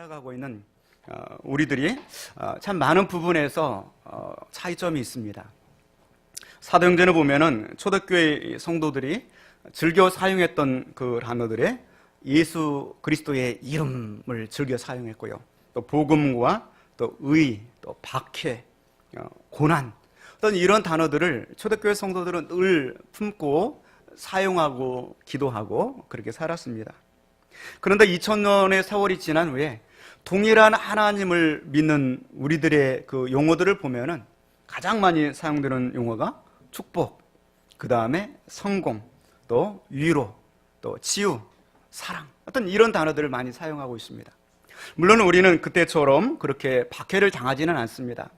살아가고 있는 우리들이 참 많은 부분에서 차이점이 있습니다. 사도행전을 보면은 초대교회 성도들이 즐겨 사용했던 그 단어들에 예수 그리스도의 이름을 즐겨 사용했고요. 또 복음과 또 의, 또 박해, 고난, 어떤 이런 단어들을 초대교회 성도들은 늘 품고 사용하고 기도하고 그렇게 살았습니다. 그런데 2000년의 세월이 지난 후에 동일한 하나님을 믿는 우리들의 그 용어들을 보면은 가장 많이 사용되는 용어가 축복, 그 다음에 성공, 또 위로, 또 치유, 사랑, 어떤 이런 단어들을 많이 사용하고 있습니다. 물론 우리는 그때처럼 그렇게 박해를 당하지는 않습니다.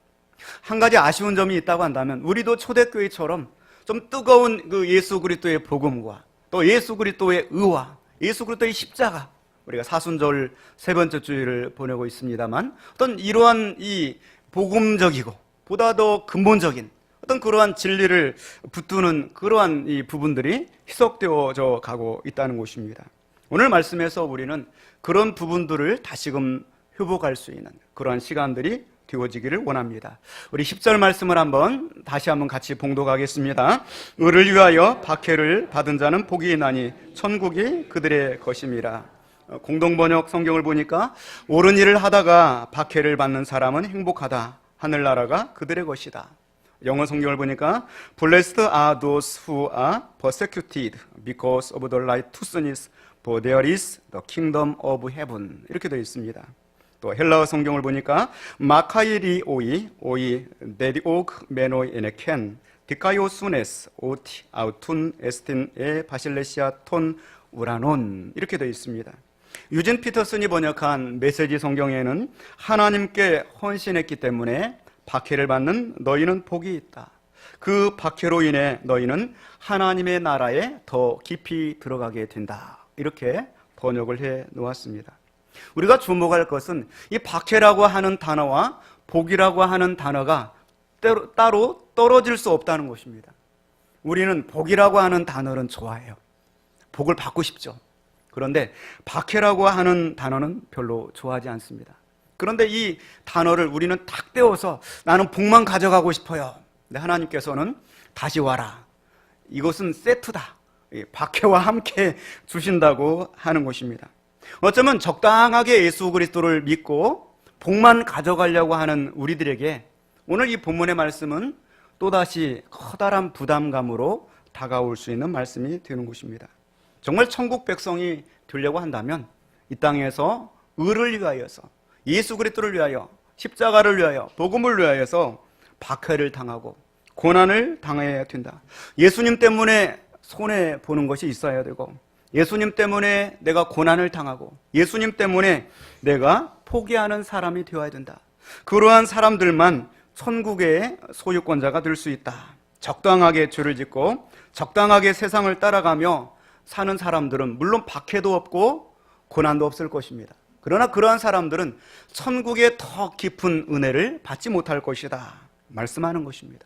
한 가지 아쉬운 점이 있다고 한다면 우리도 초대교회처럼 좀 뜨거운 그 예수 그리스도의 복음과 또 예수 그리스도의 의와 예수 그리스도의 십자가, 우리가 사순절 세 번째 주일을 보내고 있습니다만 어떤 이러한 이 복음적이고 보다 더 근본적인 어떤 그러한 진리를 붙드는 그러한 이 부분들이 희석되어져 가고 있다는 것입니다. 오늘 말씀에서 우리는 그런 부분들을 다시금 회복할 수 있는 그러한 시간들이 되어지기를 원합니다. 우리 10절 말씀을 다시 한번 같이 봉독하겠습니다. 의를 위하여 박해를 받은 자는 복이 있나니 천국이 그들의 것임이라. 공동번역 성경을 보니까 옳은 일을 하다가 박해를 받는 사람은 행복하다. 하늘나라가 그들의 것이다. 영어 성경을 보니까 Blessed are those who are persecuted because of the righteousness, for there is the kingdom of heaven. 이렇게 되어 있습니다. 또 헬라어 성경을 보니까 마카이리 오이 데디오크 메노이 에네켄 디카요수네스 오티 아우툰 에스틴 에 바실레시아 톤 우라논 이렇게 되어 있습니다. 유진 피터슨이 번역한 메시지 성경에는 하나님께 헌신했기 때문에 박해를 받는 너희는 복이 있다. 그 박해로 인해 너희는 하나님의 나라에 더 깊이 들어가게 된다. 이렇게 번역을 해 놓았습니다. 우리가 주목할 것은 이 박해라고 하는 단어와 복이라고 하는 단어가 따로 떨어질 수 없다는 것입니다. 우리는 복이라고 하는 단어는 좋아해요. 복을 받고 싶죠. 그런데 박해라고 하는 단어는 별로 좋아하지 않습니다. 그런데 이 단어를 우리는 탁 떼어서 나는 복만 가져가고 싶어요. 근데 하나님께서는 다시 와라. 이것은 세트다. 박해와 함께 주신다고 하는 것입니다. 어쩌면 적당하게 예수 그리스도를 믿고 복만 가져가려고 하는 우리들에게 오늘 이 본문의 말씀은 또다시 커다란 부담감으로 다가올 수 있는 말씀이 되는 것입니다. 정말 천국 백성이 되려고 한다면 이 땅에서 의를 위하여서 예수 그리스도를 위하여 십자가를 위하여 복음을 위하여서 박해를 당하고 고난을 당해야 된다. 예수님 때문에 손해보는 것이 있어야 되고 예수님 때문에 내가 고난을 당하고 예수님 때문에 내가 포기하는 사람이 되어야 된다. 그러한 사람들만 천국의 소유권자가 될 수 있다. 적당하게 죄를 짓고 적당하게 세상을 따라가며 사는 사람들은 물론 박해도 없고 고난도 없을 것입니다. 그러나 그러한 사람들은 천국의 더 깊은 은혜를 받지 못할 것이다 말씀하는 것입니다.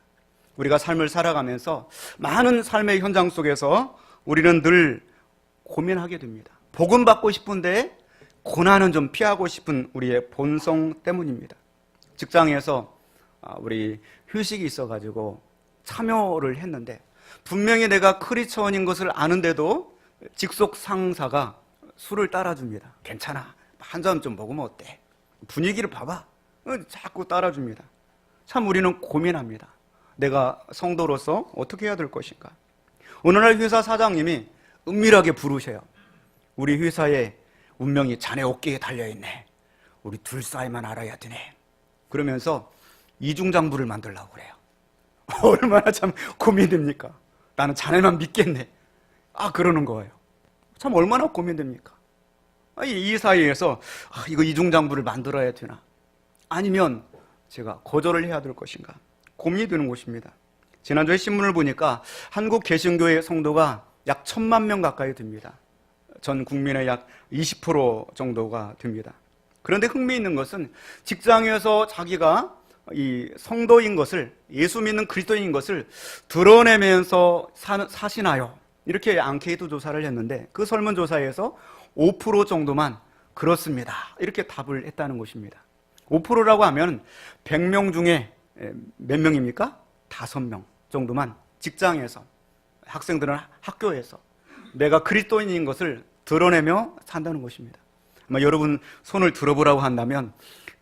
우리가 삶을 살아가면서 많은 삶의 현장 속에서 우리는 늘 고민하게 됩니다. 복음 받고 싶은데 고난은 좀 피하고 싶은 우리의 본성 때문입니다. 직장에서 우리 휴식이 있어가지고 참여를 했는데 분명히 내가 크리스천인 것을 아는데도 직속 상사가 술을 따라줍니다. 괜찮아, 한 잔 좀 먹으면 어때? 분위기를 봐봐. 자꾸 따라줍니다. 참 우리는 고민합니다. 내가 성도로서 어떻게 해야 될 것인가? 어느 날 회사 사장님이 은밀하게 부르셔요. 우리 회사의 운명이 자네 어깨에 달려있네. 우리 둘 사이만 알아야 되네. 그러면서 이중장부를 만들려고 그래요. 얼마나 참 고민됩니까? 나는 자네만 믿겠네. 그러는 거예요. 참 얼마나 고민됩니까? 이 사이에서 이거 이중장부를 만들어야 되나? 아니면 제가 거절을 해야 될 것인가? 고민이 되는 것입니다. 지난주에 신문을 보니까 한국 개신교의 성도가 약 1000만 명 가까이 됩니다. 전 국민의 약 20% 정도가 됩니다. 그런데 흥미있는 것은 직장에서 자기가 이 성도인 것을, 예수 믿는 그리스도인인 것을 드러내면서 사시나요? 이렇게 앙케이트 조사를 했는데 그 설문조사에서 5% 정도만 그렇습니다. 이렇게 답을 했다는 것입니다. 5%라고 하면 100명 중에 몇 명입니까? 5명 정도만 직장에서, 학생들은 학교에서 내가 그리스도인인 것을 드러내며 산다는 것입니다. 아마 여러분 손을 들어보라고 한다면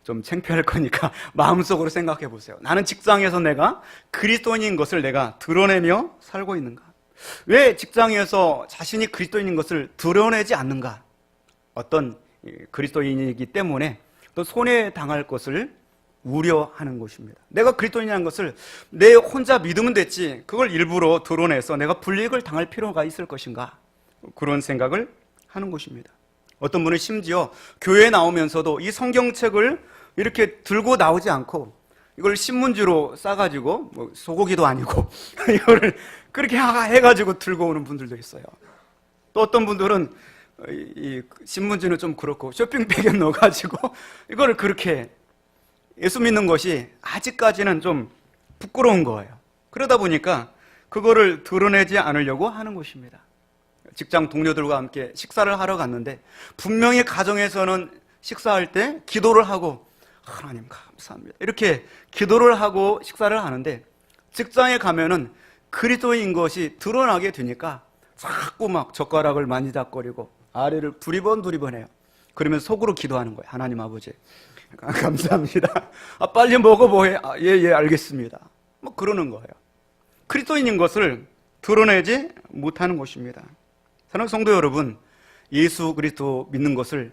좀 창피할 거니까 마음속으로 생각해 보세요. 나는 직장에서 내가 그리스도인인 것을 내가 드러내며 살고 있는가? 왜 직장에서 자신이 그리스도인인 것을 드러내지 않는가? 어떤 그리스도인이기 때문에 또 손해당할 것을 우려하는 것입니다. 내가 그리스도인이라는 것을 내 혼자 믿으면 됐지, 그걸 일부러 드러내서 내가 불이익을 당할 필요가 있을 것인가? 그런 생각을 하는 것입니다. 어떤 분은 심지어 교회에 나오면서도 이 성경책을 이렇게 들고 나오지 않고 이걸 신문지로 싸가지고, 뭐 소고기도 아니고 이거를 그렇게 해가지고 들고 오는 분들도 있어요. 또 어떤 분들은 이 신문지는 좀 그렇고 쇼핑백에 넣어가지고 이거를 그렇게, 예수 믿는 것이 아직까지는 좀 부끄러운 거예요. 그러다 보니까 그거를 드러내지 않으려고 하는 것입니다. 직장 동료들과 함께 식사를 하러 갔는데 분명히 가정에서는 식사할 때 기도를 하고 하나님 감사합니다 이렇게 기도를 하고 식사를 하는데, 직장에 가면은 그리스도인 것이 드러나게 되니까 자꾸 막 젓가락을 만지작거리고 아래를 두리번 해요. 그러면 속으로 기도하는 거예요. 하나님 아버지 감사합니다. 빨리 먹어보해. 예, 알겠습니다. 뭐 그러는 거예요. 그리스도인인 것을 드러내지 못하는 것입니다. 사랑하는 성도 여러분, 예수 그리스도 믿는 것을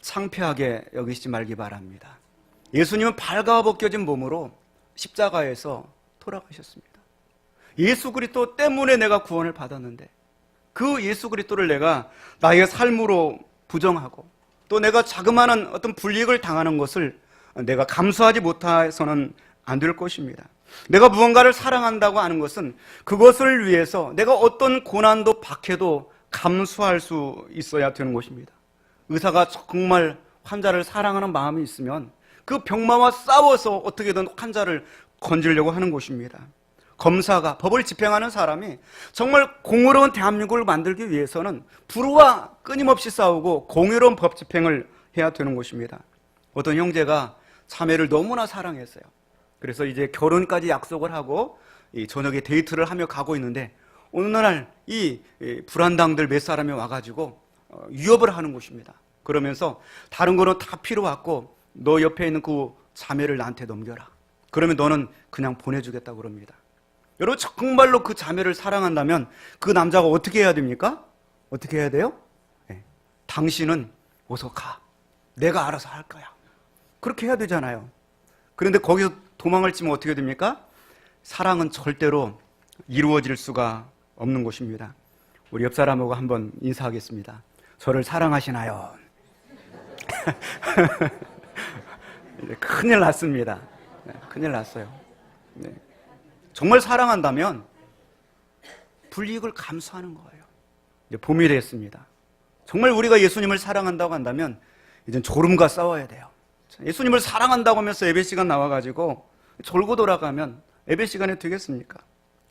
창피하게 여기시지 말기 바랍니다. 예수님은 발가벗겨진 몸으로 십자가에서 돌아가셨습니다. 예수 그리스도 때문에 내가 구원을 받았는데, 그 예수 그리스도를 내가 나의 삶으로 부정하고 또 내가 자그마한 어떤 불이익을 당하는 것을 내가 감수하지 못해서는 안 될 것입니다. 내가 무언가를 사랑한다고 하는 것은 그것을 위해서 내가 어떤 고난도 박해도 감수할 수 있어야 되는 것입니다. 의사가 정말 환자를 사랑하는 마음이 있으면 그 병마와 싸워서 어떻게든 환자를 건지려고 하는 것입니다. 검사가, 법을 집행하는 사람이 정말 공의로운 대한민국을 만들기 위해서는 불의와 끊임없이 싸우고 공의로운 법 집행을 해야 되는 것입니다. 어떤 형제가 자매를 너무나 사랑했어요. 그래서 이제 결혼까지 약속을 하고 저녁에 데이트를 하며 가고 있는데, 어느 날 이 불안당들 몇 사람이 와가지고 위협을 하는 것입니다. 그러면서 다른 거는 다 필요 없고 너 옆에 있는 그 자매를 나한테 넘겨라. 그러면 너는 그냥 보내주겠다고 그럽니다. 여러분 정말로 그 자매를 사랑한다면 그 남자가 어떻게 해야 됩니까? 어떻게 해야 돼요? 네. 당신은 어서 가. 내가 알아서 할 거야. 그렇게 해야 되잖아요. 그런데 거기서 도망을 치면 어떻게 됩니까? 사랑은 절대로 이루어질 수가 없는 것입니다. 우리 옆 사람하고 한번 인사하겠습니다. 저를 사랑하시나요? 큰일 났습니다. 네, 큰일 났어요. 네. 정말 사랑한다면 불이익을 감수하는 거예요. 이제 봄이 됐습니다. 정말 우리가 예수님을 사랑한다고 한다면 이젠 졸음과 싸워야 돼요. 예수님을 사랑한다고 하면서 예배 시간 나와가지고 졸고 돌아가면 예배 시간에 되겠습니까?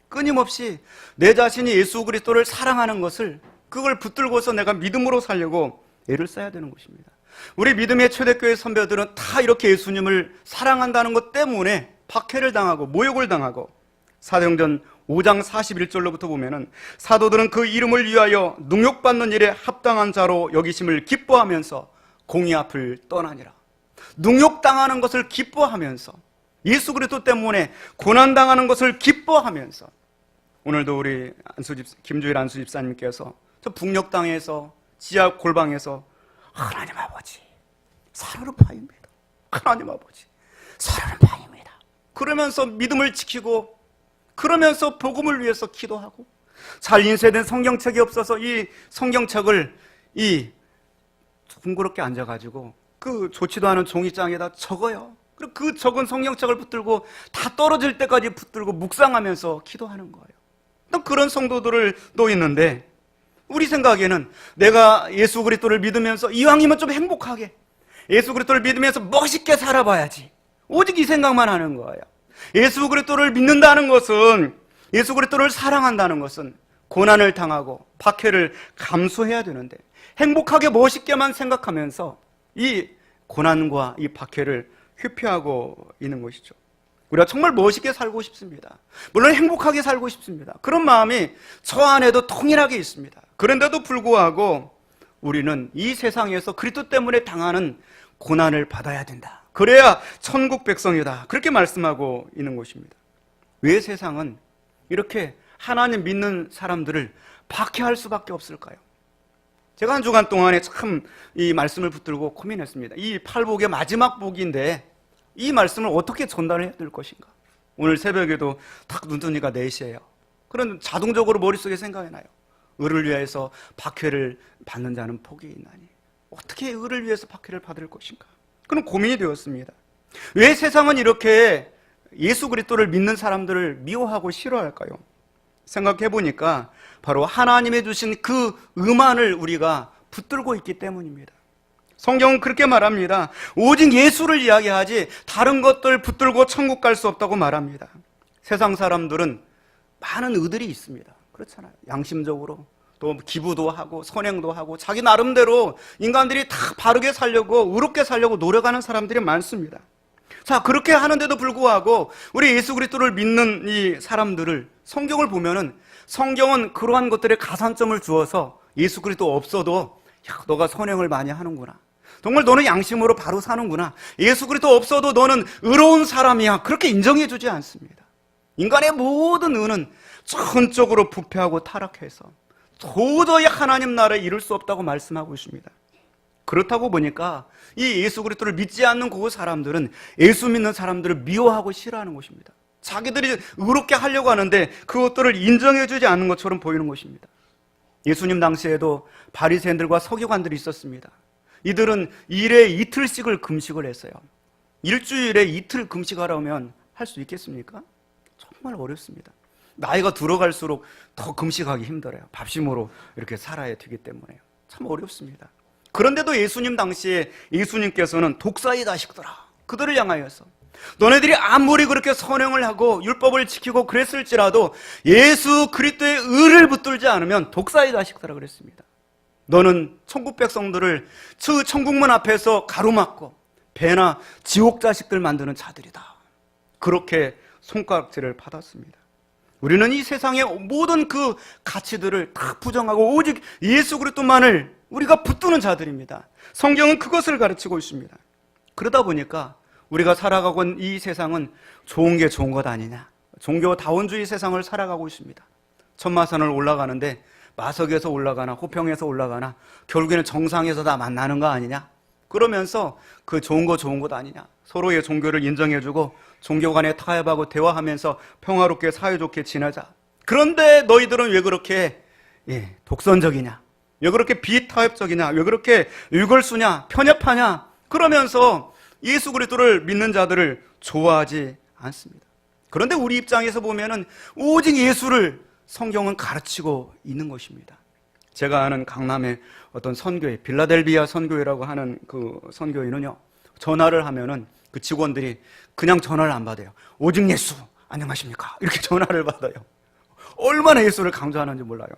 끊임없이 내 자신이 예수 그리스도를 사랑하는 것을, 그걸 붙들고서 내가 믿음으로 살려고 애를 써야 되는 것입니다. 우리 믿음의 초대교회 선배들은 다 이렇게 예수님을 사랑한다는 것 때문에 박해를 당하고 모욕을 당하고, 사도행전 5장 41절로부터 보면은 사도들은 그 이름을 위하여 능욕받는 일에 합당한 자로 여기심을 기뻐하면서 공의 앞을 떠나니라. 능욕당하는 것을 기뻐하면서, 예수 그리스도 때문에 고난당하는 것을 기뻐하면서, 오늘도 우리 김주일 안수 집사님께서 저 북녘 땅에서 지하 골방에서 하나님 아버지 살아는 파입니다. 하나님 아버지 살아는 파입니다. 그러면서 믿음을 지키고, 그러면서 복음을 위해서 기도하고, 잘 인쇄된 성경책이 없어서 이 성경책을 둥그렇게 앉아가지고 그 좋지도 않은 종이장에다 적어요. 그리고 그 적은 성경책을 붙들고 다 떨어질 때까지 붙들고 묵상하면서 기도하는 거예요. 또 그런 성도들을 또 있는데, 우리 생각에는 내가 예수 그리스도를 믿으면서 이왕이면 좀 행복하게, 예수 그리스도를 믿으면서 멋있게 살아봐야지, 오직 이 생각만 하는 거예요. 예수 그리스도를 믿는다는 것은, 예수 그리스도를 사랑한다는 것은 고난을 당하고 박해를 감수해야 되는데, 행복하게 멋있게만 생각하면서 이 고난과 이 박해를 회피하고 있는 것이죠. 우리가 정말 멋있게 살고 싶습니다. 물론 행복하게 살고 싶습니다. 그런 마음이 저 안에도 통일하게 있습니다. 그런데도 불구하고 우리는 이 세상에서 그리스도 때문에 당하는 고난을 받아야 된다. 그래야 천국 백성이다. 그렇게 말씀하고 있는 것입니다. 왜 세상은 이렇게 하나님 믿는 사람들을 박해할 수밖에 없을까요? 제가 한 주간 동안에 참 이 말씀을 붙들고 고민했습니다. 이 팔복의 마지막 복인데 이 말씀을 어떻게 전달해야 될 것인가? 오늘 새벽에도 딱 눈 뜨니까 4시예요. 그런 자동적으로 머릿속에 생각이 나요. 의를 위해서 박해를 받는 자는 복이 있나니 어떻게 의를 위해서 박해를 받을 것인가? 그런 고민이 되었습니다. 왜 세상은 이렇게 예수 그리스도를 믿는 사람들을 미워하고 싫어할까요? 생각해 보니까 바로 하나님의 주신 그 음안을 우리가 붙들고 있기 때문입니다. 성경은 그렇게 말합니다. 오직 예수를 이야기하지 다른 것들 붙들고 천국 갈 수 없다고 말합니다. 세상 사람들은 많은 의들이 있습니다. 그렇잖아요. 양심적으로 또 기부도 하고 선행도 하고 자기 나름대로 인간들이 다 바르게 살려고 의롭게 살려고 노력하는 사람들이 많습니다. 자, 그렇게 하는데도 불구하고 우리 예수 그리스도를 믿는 이 사람들을 성경을 보면은 성경은 그러한 것들에 가산점을 주어서 예수 그리스도 없어도 야, 너가 선행을 많이 하는구나. 정말 너는 양심으로 바로 사는구나. 예수 그리스도 없어도 너는 의로운 사람이야. 그렇게 인정해 주지 않습니다. 인간의 모든 의는 전적으로 부패하고 타락해서 도저히 하나님 나라에 이룰 수 없다고 말씀하고 있습니다. 그렇다고 보니까 이 예수 그리스도를 믿지 않는 그 사람들은 예수 믿는 사람들을 미워하고 싫어하는 것입니다. 자기들이 의롭게 하려고 하는데 그것들을 인정해 주지 않는 것처럼 보이는 것입니다. 예수님 당시에도 바리새인들과 서기관들이 있었습니다. 이들은 일에 이틀씩을 금식을 했어요. 일주일에 이틀 금식하려면 할 수 있겠습니까? 정말 어렵습니다. 나이가 들어갈수록 더 금식하기 힘들어요. 밥심으로 이렇게 살아야 되기 때문에요. 참 어렵습니다. 그런데도 예수님 당시에 예수님께서는 독사의 자식들아, 그들을 향하여서 너네들이 아무리 그렇게 선행을 하고 율법을 지키고 그랬을지라도 예수 그리스도의 의를 붙들지 않으면 독사의 자식들아 그랬습니다. 너는 천국 백성들을 저 천국문 앞에서 가로막고 배나 지옥 자식들 만드는 자들이다. 그렇게 손가락질을 받았습니다. 우리는 이 세상의 모든 그 가치들을 다 부정하고 오직 예수 그리스도만을 우리가 붙드는 자들입니다. 성경은 그것을 가르치고 있습니다. 그러다 보니까 우리가 살아가고 있는 이 세상은 좋은 게 좋은 것 아니냐. 종교다원주의 세상을 살아가고 있습니다. 천마산을 올라가는데 마석에서 올라가나 호평에서 올라가나 결국에는 정상에서 다 만나는 거 아니냐. 그러면서 그 좋은 것 아니냐. 서로의 종교를 인정해주고 종교 간에 타협하고 대화하면서 평화롭게 사이좋게 지내자. 그런데 너희들은 왜 그렇게 독선적이냐, 왜 그렇게 비타협적이냐, 왜 그렇게 일걸수냐, 편협하냐, 그러면서 예수 그리스도를 믿는 자들을 좋아하지 않습니다. 그런데 우리 입장에서 보면은 오직 예수를 성경은 가르치고 있는 것입니다. 제가 아는 강남의 어떤 선교회, 빌라델비아 선교회라고 하는 그 선교회는요, 전화를 하면은 그 직원들이 그냥 전화를 안 받아요. 오직 예수, 안녕하십니까? 이렇게 전화를 받아요. 얼마나 예수를 강조하는지 몰라요.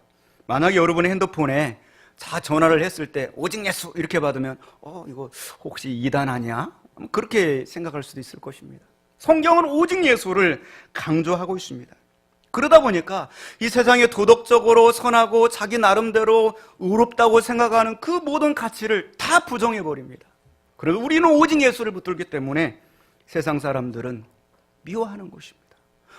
만약에 여러분의 핸드폰에 자 전화를 했을 때 오직 예수 이렇게 받으면 이거 혹시 이단 아니야? 그렇게 생각할 수도 있을 것입니다. 성경은 오직 예수를 강조하고 있습니다. 그러다 보니까 이 세상에 도덕적으로 선하고 자기 나름대로 의롭다고 생각하는 그 모든 가치를 다 부정해버립니다. 그래서 우리는 오직 예수를 붙들기 때문에 세상 사람들은 미워하는 것입니다.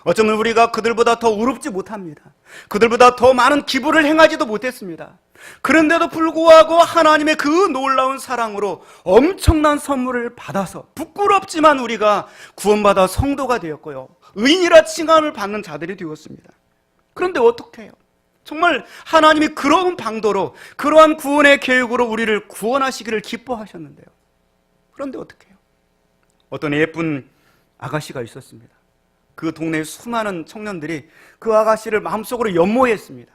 어쩌면 우리가 그들보다 더 의롭지 못합니다. 그들보다 더 많은 기부를 행하지도 못했습니다. 그런데도 불구하고 하나님의 그 놀라운 사랑으로 엄청난 선물을 받아서 부끄럽지만 우리가 구원받아 성도가 되었고요, 의인이라 칭함을 받는 자들이 되었습니다. 그런데 어떻게 해요? 정말 하나님이 그러한 방도로 그러한 구원의 계획으로 우리를 구원하시기를 기뻐하셨는데요, 그런데 어떻게 해요? 어떤 예쁜 아가씨가 있었습니다. 그 동네의 수많은 청년들이 그 아가씨를 마음속으로 연모했습니다.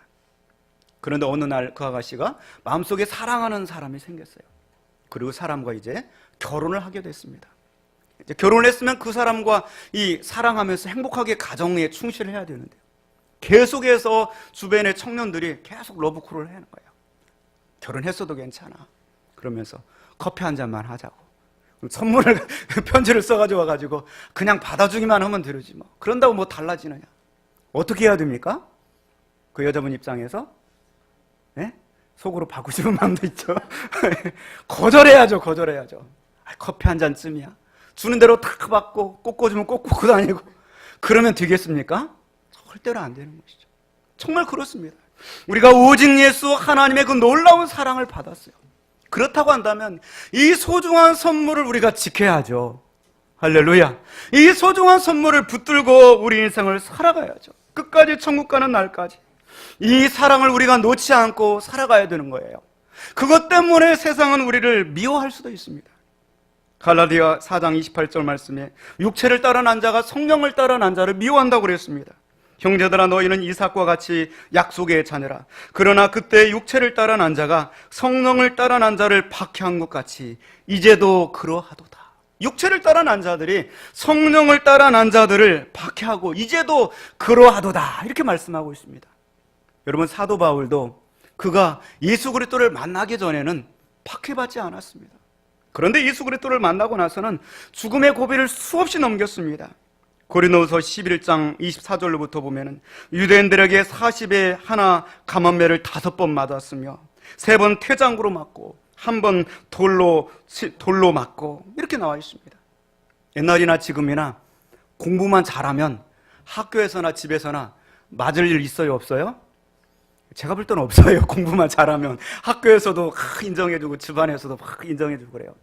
그런데 어느 날 그 아가씨가 마음속에 사랑하는 사람이 생겼어요. 그리고 사람과 이제 결혼을 하게 됐습니다. 이제 결혼을 했으면 그 사람과 이 사랑하면서 행복하게 가정에 충실해야 되는데요, 계속해서 주변의 청년들이 계속 러브콜을 하는 거예요. 결혼했어도 괜찮아. 그러면서 커피 한 잔만 하자고. 선물을 편지를 써가지고 와가지고 그냥 받아주기만 하면 되지 뭐. 그런다고 뭐 달라지느냐? 어떻게 해야 됩니까? 그 여자분 입장에서 속으로 받고 싶은 마음도 있죠. 거절해야죠. 커피 한 잔쯤이야. 주는 대로 탁 받고 꽂고주면 꽂고 다니고 그러면 되겠습니까? 절대로 안 되는 것이죠. 정말 그렇습니다. 우리가 오직 예수 하나님의 그 놀라운 사랑을 받았어요. 그렇다고 한다면 이 소중한 선물을 우리가 지켜야죠. 할렐루야. 이 소중한 선물을 붙들고 우리 인생을 살아가야죠. 끝까지 천국 가는 날까지 이 사랑을 우리가 놓지 않고 살아가야 되는 거예요. 그것 때문에 세상은 우리를 미워할 수도 있습니다. 갈라디아 4장 28절 말씀에 육체를 따라 난 자가 성령을 따라 난 자를 미워한다고 그랬습니다. 형제들아 너희는 이삭과 같이 약속의 자녀라. 그러나 그때 육체를 따라 난 자가 성령을 따라 난 자를 박해한 것 같이 이제도 그러하도다. 육체를 따라 난 자들이 성령을 따라 난 자들을 박해하고 이제도 그러하도다 이렇게 말씀하고 있습니다. 여러분 사도 바울도 그가 예수 그리스도를 만나기 전에는 박해받지 않았습니다. 그런데 예수 그리스도를 만나고 나서는 죽음의 고비를 수없이 넘겼습니다. 고린도후서 11장 24절로부터 보면은 유대인들에게 40에 하나 감언매를 5번 맞았으며 3번 태장구로 맞고 1번 돌로 맞고 이렇게 나와 있습니다. 옛날이나 지금이나 공부만 잘하면 학교에서나 집에서나 맞을 일 있어요, 없어요? 제가 볼 때는 없어요. 공부만 잘하면 학교에서도 인정해주고 집안에서도 인정해주고 그래요.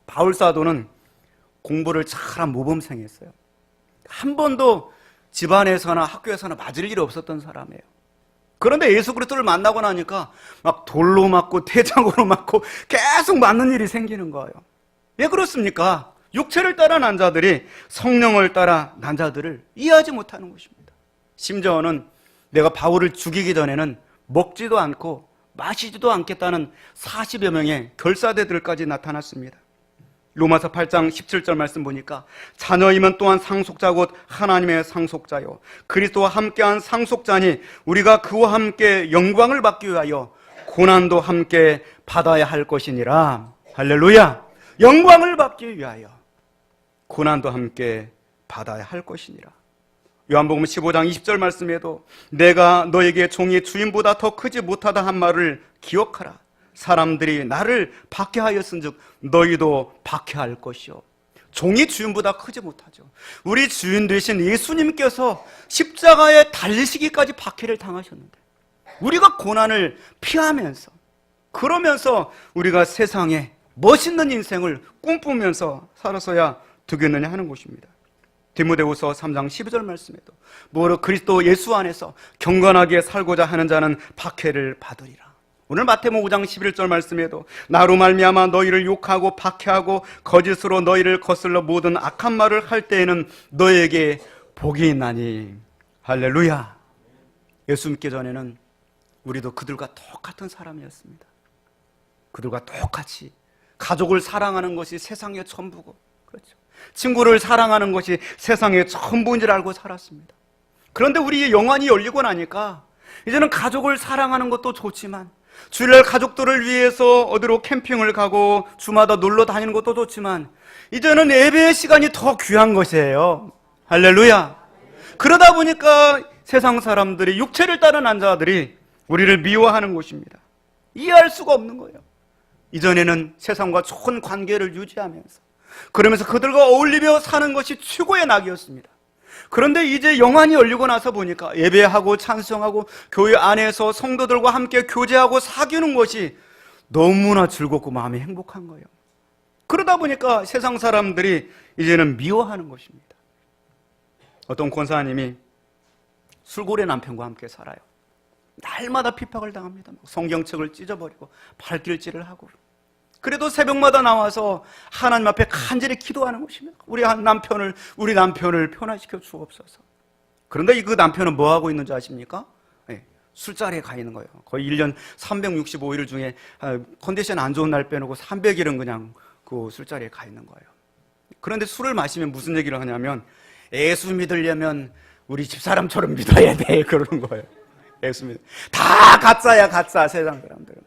바울 사도는 공부를 잘한 모범생이었어요. 한 번도 집안에서나 학교에서나 맞을 일이 없었던 사람이에요. 그런데 예수 그리스도를 만나고 나니까 막 돌로 맞고 태장으로 맞고 계속 맞는 일이 생기는 거예요. 왜 그렇습니까? 육체를 따라 난 자들이 성령을 따라 난 자들을 이해하지 못하는 것입니다. 심지어는 내가 바울을 죽이기 전에는 먹지도 않고 마시지도 않겠다는 40여 명의 결사대들까지 나타났습니다. 로마서 8장 17절 말씀 보니까 자녀이면 또한 상속자 곧 하나님의 상속자요 그리스도와 함께한 상속자니 우리가 그와 함께 영광을 받기 위하여 고난도 함께 받아야 할 것이니라. 할렐루야. 영광을 받기 위하여 고난도 함께 받아야 할 것이니라. 요한복음 15장 20절 말씀에도 내가 너에게 종이 주인보다 더 크지 못하다 한 말을 기억하라. 사람들이 나를 박해하였은즉 너희도 박해할 것이요. 종이 주인보다 크지 못하죠. 우리 주인 되신 예수님께서 십자가에 달리시기까지 박해를 당하셨는데 우리가 고난을 피하면서 그러면서 우리가 세상에 멋있는 인생을 꿈꾸면서 살아서야 되겠느냐 하는 것입니다. 디모데후서 3장 12절 말씀에도 무릇 그리스도 예수 안에서 경건하게 살고자 하는 자는 박해를 받으리라. 오늘 마태복음 5장 11절 말씀에도 나로 말미암아 너희를 욕하고 박해하고 거짓으로 너희를 거슬러 모든 악한 말을 할 때에는 너희에게 복이 있나니. 할렐루야. 예수 믿기 전에는 우리도 그들과 똑같은 사람이었습니다. 그들과 똑같이 가족을 사랑하는 것이 세상의 전부고, 그렇죠, 친구를 사랑하는 것이 세상의 전부인 줄 알고 살았습니다. 그런데 우리의 영안이 열리고 나니까 이제는 가족을 사랑하는 것도 좋지만 주일날 가족들을 위해서 어디로 캠핑을 가고 주마다 놀러 다니는 것도 좋지만 이제는 예배의 시간이 더 귀한 것이에요. 할렐루야. 그러다 보니까 세상 사람들이, 육체를 따른 남자들이 우리를 미워하는 것입니다. 이해할 수가 없는 거예요. 이전에는 세상과 좋은 관계를 유지하면서 그러면서 그들과 어울리며 사는 것이 최고의 낙이었습니다. 그런데 이제 영안이 열리고 나서 보니까 예배하고 찬송하고 교회 안에서 성도들과 함께 교제하고 사귀는 것이 너무나 즐겁고 마음이 행복한 거예요. 그러다 보니까 세상 사람들이 이제는 미워하는 것입니다. 어떤 권사님이 술고래 남편과 함께 살아요. 날마다 핍박을 당합니다. 성경책을 찢어버리고 발길질을 하고, 그래도 새벽마다 나와서 하나님 앞에 간절히 기도하는 것입니다. 우리 남편을 변화시켜 주옵소서. 그런데 그 남편은 뭐 하고 있는지 아십니까? 네, 술자리에 가 있는 거예요. 거의 1년 365일 중에 컨디션 안 좋은 날 빼놓고 300일은 그냥 그 술자리에 가 있는 거예요. 그런데 술을 마시면 무슨 얘기를 하냐면 예수 믿으려면 우리 집사람처럼 믿어야 돼, 그러는 거예요. 예수 믿. 다 가짜야, 가짜. 세상 사람들은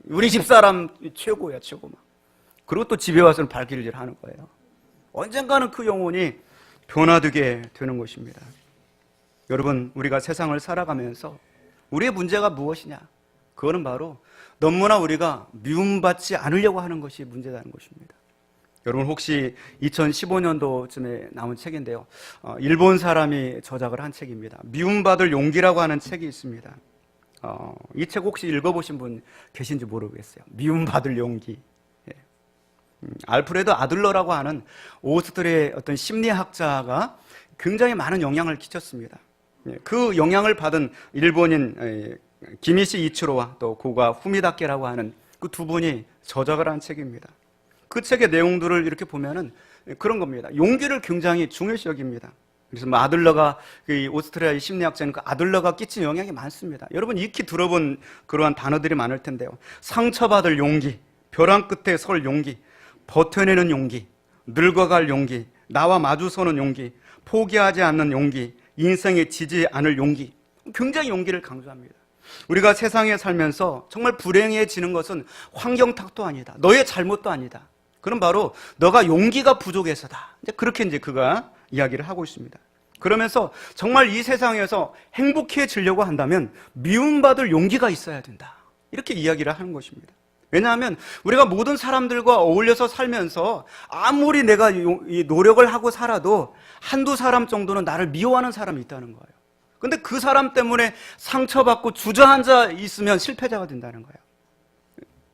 우리 집사람 최고야, 최고. 그리고 또 집에 와서는 발길질 하는 거예요. 언젠가는 그 영혼이 변화되게 되는 것입니다. 여러분, 우리가 세상을 살아가면서 우리의 문제가 무엇이냐? 그거는 바로 너무나 우리가 미움받지 않으려고 하는 것이 문제라는 것입니다. 여러분, 혹시 2015년도쯤에 나온 책인데요, 일본 사람이 저작을 한 책입니다. 미움받을 용기라고 하는 책이 있습니다. 이 책 혹시 읽어보신 분 계신지 모르겠어요. 미움받을 용기. 알프레드 아들러라고 하는 오스트리아의 어떤 심리학자가 굉장히 많은 영향을 끼쳤습니다. 그 영향을 받은 일본인 기미시 이치로와 또 고가 후미다케라고 하는 그 두 분이 저작을 한 책입니다. 그 책의 내용들을 이렇게 보면은 그런 겁니다. 용기를 굉장히 중요시 여깁니다. 그래서 뭐 아들러가, 오스트리아의 심리학자는 그 아들러가 끼친 영향이 많습니다. 여러분 익히 들어본 그러한 단어들이 많을 텐데요. 상처받을 용기, 벼랑 끝에 설 용기, 버텨내는 용기, 늙어갈 용기, 나와 마주서는 용기, 포기하지 않는 용기, 인생에 지지 않을 용기. 굉장히 용기를 강조합니다. 우리가 세상에 살면서 정말 불행해지는 것은 환경 탓도 아니다. 너의 잘못도 아니다. 그럼 바로 너가 용기가 부족해서다. 그렇게 그가 이야기를 하고 있습니다. 그러면서 정말 이 세상에서 행복해지려고 한다면 미움받을 용기가 있어야 된다. 이렇게 이야기를 하는 것입니다. 왜냐하면 우리가 모든 사람들과 어울려서 살면서 아무리 내가 노력을 하고 살아도 한두 사람 정도는 나를 미워하는 사람이 있다는 거예요. 근데 그 사람 때문에 상처받고 주저앉아 있으면 실패자가 된다는 거예요.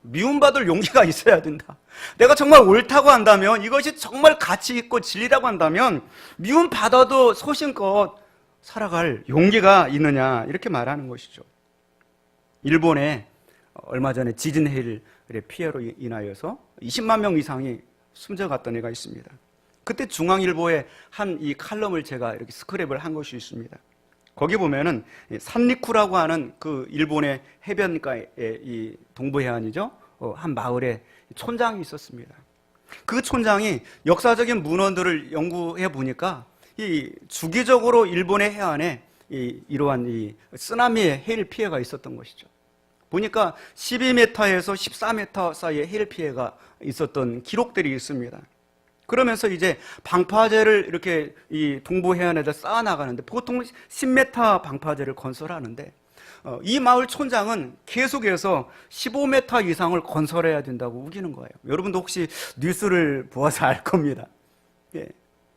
미움받을 용기가 있어야 된다. 내가 정말 옳다고 한다면, 이것이 정말 가치 있고 진리라고 한다면 미움받아도 소신껏 살아갈 용기가 있느냐, 이렇게 말하는 것이죠. 일본에 얼마 전에 지진 해일의 피해로 인하여서 20만 명 이상이 숨져갔던 애가 있습니다. 그때 중앙일보의 한 이 칼럼을 제가 이렇게 스크랩을 한 것이 있습니다. 거기 보면은 산리쿠라고 하는 그 일본의 해변가의 이 동부 해안이죠. 한 마을에 촌장이 있었습니다. 그 촌장이 역사적인 문헌들을 연구해 보니까 이 주기적으로 일본의 해안에 이러한 이 쓰나미의 해일 피해가 있었던 것이죠. 보니까 12m에서 14m 사이의 해일 피해가 있었던 기록들이 있습니다. 그러면서 이제 방파제를 이렇게 이 동부 해안에다 쌓아 나가는데 보통 10m 방파제를 건설하는데 이 마을 촌장은 계속해서 15m 이상을 건설해야 된다고 우기는 거예요. 여러분도 혹시 뉴스를 보아서 알 겁니다. 예.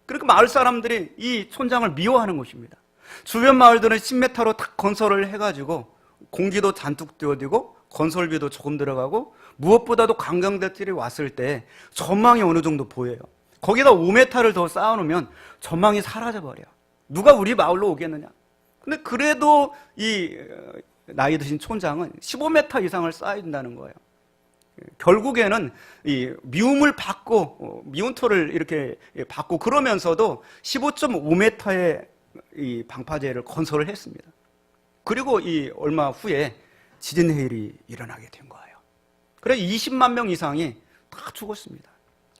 그러니까 마을 사람들이 이 촌장을 미워하는 것입니다. 주변 마을들은 10m로 탁 건설을 해가지고 공기도 잔뜩 뛰어들고 건설비도 조금 들어가고 무엇보다도 관광객들이 왔을 때 전망이 어느 정도 보여요. 거기다 5m를 더 쌓아놓으면 전망이 사라져버려요. 누가 우리 마을로 오겠느냐. 근데 그래도 이 나이 드신 촌장은 15m 이상을 쌓아야 된다는 거예요. 결국에는 이 미움을 받고 미운털을 이렇게 받고 그러면서도 15.5m의 이 방파제를 건설을 했습니다. 그리고 이 얼마 후에 지진 해일이 일어나게 된 거예요. 그래서 20만 명 이상이 다 죽었습니다.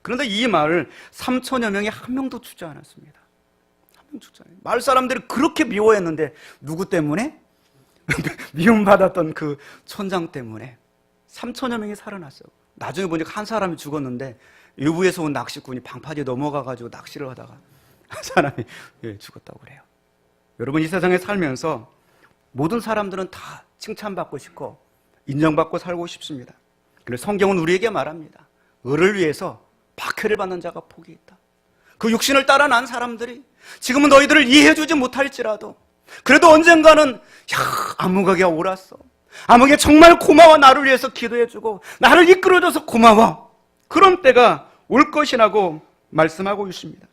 그런데 이 마을 3천여 명이 한 명도 죽지 않았습니다. 한 명 죽지 않아요. 마을 사람들이 그렇게 미워했는데 누구 때문에? 미움받았던 그 촌장 때문에 3천여 명이 살아났어요. 나중에 보니까 한 사람이 죽었는데 외부에서 온 낚시꾼이 방파제 넘어가가지고 낚시를 하다가 한 사람이 죽었다고 그래요. 여러분, 이 세상에 살면서 모든 사람들은 다 칭찬받고 싶고 인정받고 살고 싶습니다. 그래서 성경은 우리에게 말합니다. 을을 위해서 박해를 받는 자가 복이 있다. 그 육신을 따라 난 사람들이 지금은 너희들을 이해해주지 못할지라도 그래도 언젠가는 아무개가 옳았어. 아무개 정말 고마워. 나를 위해서 기도해주고 나를 이끌어줘서 고마워. 그런 때가 올 것이라고 말씀하고 있습니다.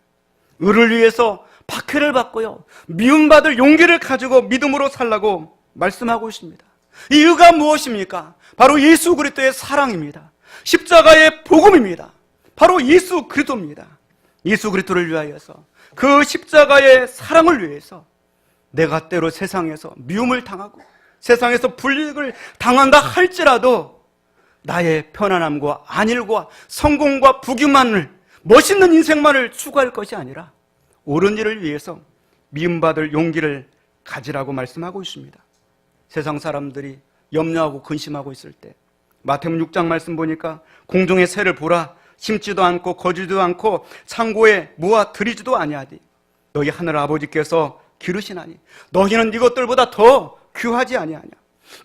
을을 위해서 박해를 받고요, 미움받을 용기를 가지고 믿음으로 살라고 말씀하고 있습니다. 이 의가 무엇입니까? 바로 예수 그리스도의 사랑입니다. 십자가의 복음입니다. 바로 예수 그리스도입니다. 예수 그리스도를 위하여서, 그 십자가의 사랑을 위해서 내가 때로 세상에서 미움을 당하고 세상에서 불이익을 당한다 할지라도 나의 편안함과 안일과 성공과 부귀만을, 멋있는 인생만을 추구할 것이 아니라 옳은 일을 위해서 미움받을 용기를 가지라고 말씀하고 있습니다. 세상 사람들이 염려하고 근심하고 있을 때 마태복음 6장 말씀 보니까 공중의 새를 보라. 심지도 않고 거지도 않고 창고에 모아 들이지도 아니하디 너희 하늘 아버지께서 기르시나니 너희는 이것들보다 더 귀하지 아니하냐.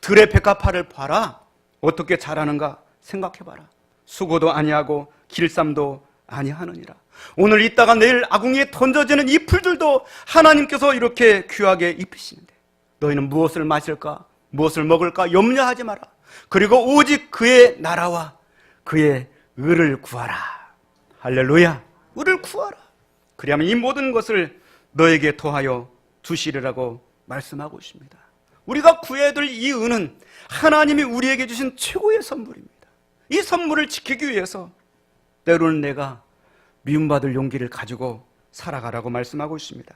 들의 백합화를 봐라. 어떻게 자라는가 생각해봐라. 수고도 아니하고 길쌈도 아니하느니라. 오늘 있다가 내일 아궁이에 던져지는 이 풀들도 하나님께서 이렇게 귀하게 입히시는데 너희는 무엇을 마실까 무엇을 먹을까 염려하지 마라. 그리고 오직 그의 나라와 그의 의를 구하라. 할렐루야. 의를 구하라. 그리하면 이 모든 것을 너에게 더하여 주시리라고 말씀하고 있습니다. 우리가 구해야 될 이 의는 하나님이 우리에게 주신 최고의 선물입니다. 이 선물을 지키기 위해서 때로는 내가 미움받을 용기를 가지고 살아가라고 말씀하고 있습니다.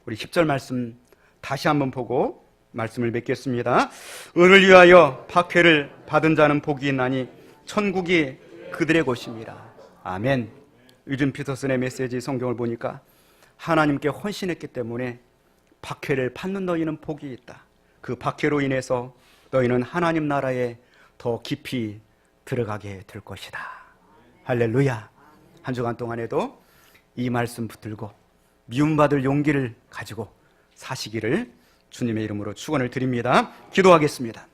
우리 10절 말씀 다시 한번 보고 말씀을 맺겠습니다. 의를 위하여 박해를 받은 자는 복이 있나니 천국이 그들의 곳입니다. 아멘. 유진 피터슨의 메시지 성경을 보니까 하나님께 헌신했기 때문에 박해를 받는 너희는 복이 있다. 그 박해로 인해서 너희는 하나님 나라에 더 깊이 들어가게 될 것이다. 할렐루야. 한 주간 동안에도 이 말씀 붙들고 미움받을 용기를 가지고 사시기를 주님의 이름으로 축원을 드립니다. 기도하겠습니다.